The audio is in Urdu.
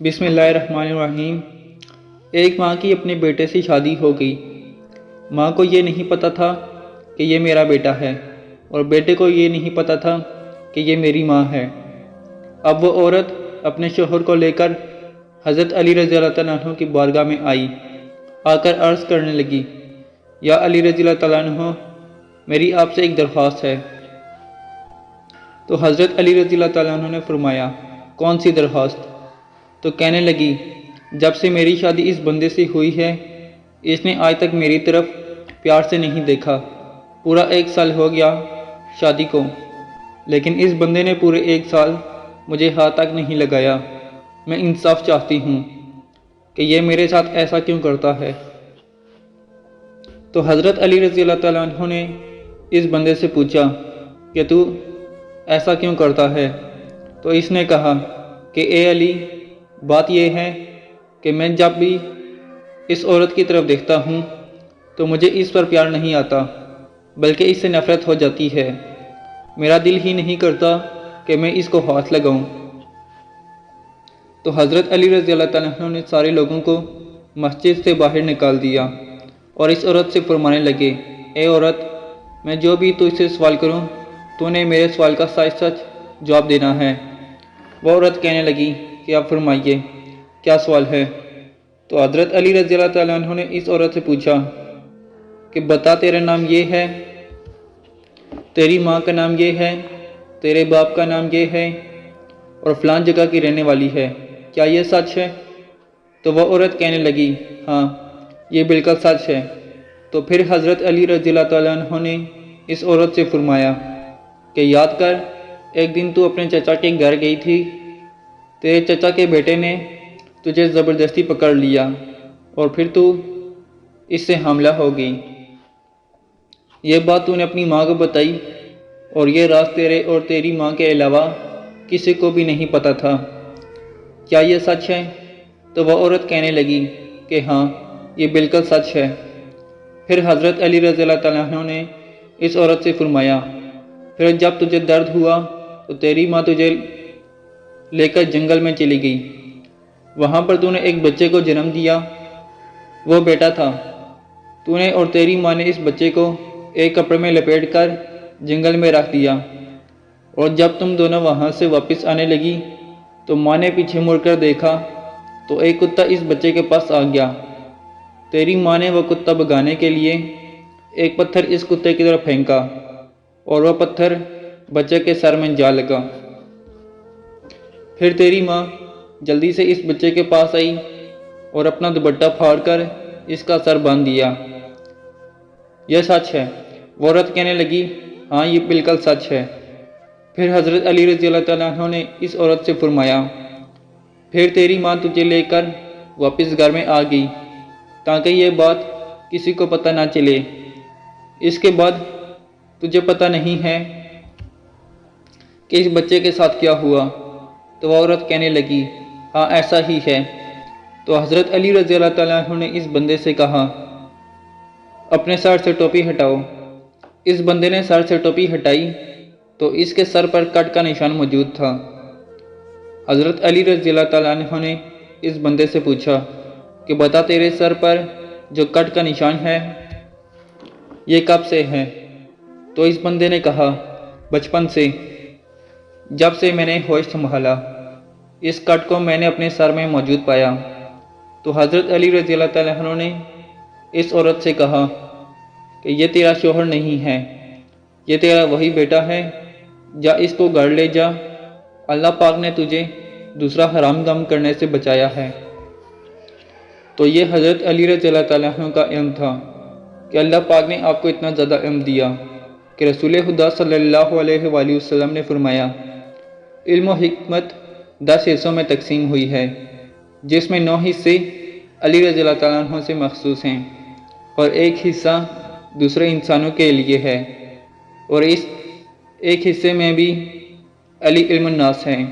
بسم اللہ الرحمن الرحیم۔ ایک ماں کی اپنے بیٹے سے شادی ہو گئی۔ ماں کو یہ نہیں پتہ تھا کہ یہ میرا بیٹا ہے، اور بیٹے کو یہ نہیں پتہ تھا کہ یہ میری ماں ہے۔ اب وہ عورت اپنے شوہر کو لے کر حضرت علی رضی اللہ تعالیٰ عنہ کی بارگاہ میں آئی، آ کر عرض کرنے لگی، یا علی رضی اللہ تعالیٰ عنہ، میری آپ سے ایک درخواست ہے۔ تو حضرت علی رضی اللہ تعالیٰ عنہ نے فرمایا، کون سی درخواست؟ تو کہنے لگی، جب سے میری شادی اس بندے سے ہوئی ہے، اس نے آج تک میری طرف پیار سے نہیں دیکھا۔ پورا 1 سال ہو گیا شادی کو، لیکن اس بندے نے پورے 1 سال مجھے ہاتھ تک نہیں لگایا۔ میں انصاف چاہتی ہوں کہ یہ میرے ساتھ ایسا کیوں کرتا ہے۔ تو حضرت علی رضی اللہ تعالیٰ عنہ نے اس بندے سے پوچھا کہ تو ایسا کیوں کرتا ہے؟ تو اس نے کہا کہ اے علی، بات یہ ہے کہ میں جب بھی اس عورت کی طرف دیکھتا ہوں تو مجھے اس پر پیار نہیں آتا، بلکہ اس سے نفرت ہو جاتی ہے۔ میرا دل ہی نہیں کرتا کہ میں اس کو ہاتھ لگاؤں۔ تو حضرت علی رضی اللہ تعالیٰ عنہ نے سارے لوگوں کو مسجد سے باہر نکال دیا اور اس عورت سے فرمانے لگے، اے عورت، میں جو بھی تو سے سوال کروں تو نے میرے سوال کا سچ سچ جواب دینا ہے۔ وہ عورت کہنے لگی کہ آپ فرمائیے، کیا سوال ہے؟ تو حضرت علی رضی اللہ تعالیٰ عنہ نے اس عورت سے پوچھا کہ بتا، تیرا نام یہ ہے، تیری ماں کا نام یہ ہے، تیرے باپ کا نام یہ ہے، اور فلان جگہ کی رہنے والی ہے، کیا یہ سچ ہے؟ تو وہ عورت کہنے لگی، ہاں، یہ بالکل سچ ہے۔ تو پھر حضرت علی رضی اللہ تعالیٰ عنہ نے اس عورت سے فرمایا کہ یاد کر، ایک دن تو اپنے چچا کے گھر گئی تھی، تیرے چچا کے بیٹے نے تجھے زبردستی پکڑ لیا اور پھر تو اس سے حاملہ ہو گئی۔ یہ بات تو نے اپنی ماں کو بتائی، اور یہ راز تیرے اور تیری ماں کے علاوہ کسی کو بھی نہیں پتہ تھا، کیا یہ سچ ہے؟ تو وہ عورت کہنے لگی کہ ہاں، یہ بالکل سچ ہے۔ پھر حضرت علی رضی اللہ تعالیٰ عنہ نے اس عورت سے فرمایا، پھر جب تجھے درد ہوا تو تیری ماں تجھے لے کر جنگل میں چلی گئی، وہاں پر تو نے ایک بچے کو جنم دیا، وہ بیٹا تھا۔ تو نے اور تیری ماں نے اس بچے کو ایک کپڑے میں لپیٹ کر جنگل میں رکھ دیا، اور جب تم دونوں وہاں سے واپس آنے لگی تو ماں نے پیچھے مڑ کر دیکھا تو ایک کتا اس بچے کے پاس آ گیا۔ تیری ماں نے وہ کتا بھگانے کے لیے ایک پتھر اس کتے کی طرف پھینکا، اور وہ پتھر بچے کے سر میں جا لگا۔ پھر تیری ماں جلدی سے اس بچے کے پاس آئی اور اپنا دوپٹہ پھاڑ کر اس کا سر باندھ دیا۔ یہ سچ ہے؟ وہ عورت کہنے لگی، ہاں، یہ بالکل سچ ہے۔ پھر حضرت علی رضی اللہ تعالیٰ عنہ نے اس عورت سے فرمایا، پھر تیری ماں تجھے لے کر واپس گھر میں آ گئی تاکہ یہ بات کسی کو پتہ نہ چلے۔ اس کے بعد تجھے پتہ نہیں ہے کہ اس بچے کے ساتھ کیا ہوا؟ تو وہ عورت کہنے لگی، ہاں، ایسا ہی ہے۔ تو حضرت علی رضی اللہ تعالیٰ عنہ نے اس بندے سے کہا، اپنے سر سے ٹوپی ہٹاؤ۔ اس بندے نے سر سے ٹوپی ہٹائی تو اس کے سر پر کٹ کا نشان موجود تھا۔ حضرت علی رضی اللہ تعالیٰ عنہ نے اس بندے سے پوچھا کہ بتا، تیرے سر پر جو کٹ کا نشان ہے یہ کب سے ہے؟ تو اس بندے نے کہا، بچپن سے، جب سے میں نے ہوش سنبھالا، اس کٹ کو میں نے اپنے سر میں موجود پایا۔ تو حضرت علی رضی اللہ تعالیٰ عنہ نے اس عورت سے کہا کہ یہ تیرا شوہر نہیں ہے، یہ تیرا وہی بیٹا ہے، جا اس کو گھر لے جا، اللہ پاک نے تجھے دوسرا حرام کام کرنے سے بچایا ہے۔ تو یہ حضرت علی رضی اللہ تعالیٰ عنہ کا علم تھا کہ اللہ پاک نے آپ کو اتنا زیادہ علم دیا کہ رسول خدا صلی اللہ علیہ وآلہ وسلم نے فرمایا، علم و حکمت 10 حصوں میں تقسیم ہوئی ہے، جس میں 9 حصے علی رضی اللہ تعالیٰ عنہ سے مخصوص ہیں، اور 1 حصہ دوسرے انسانوں کے لیے ہے، اور اس 1 حصے میں بھی علی علم الناس ہیں۔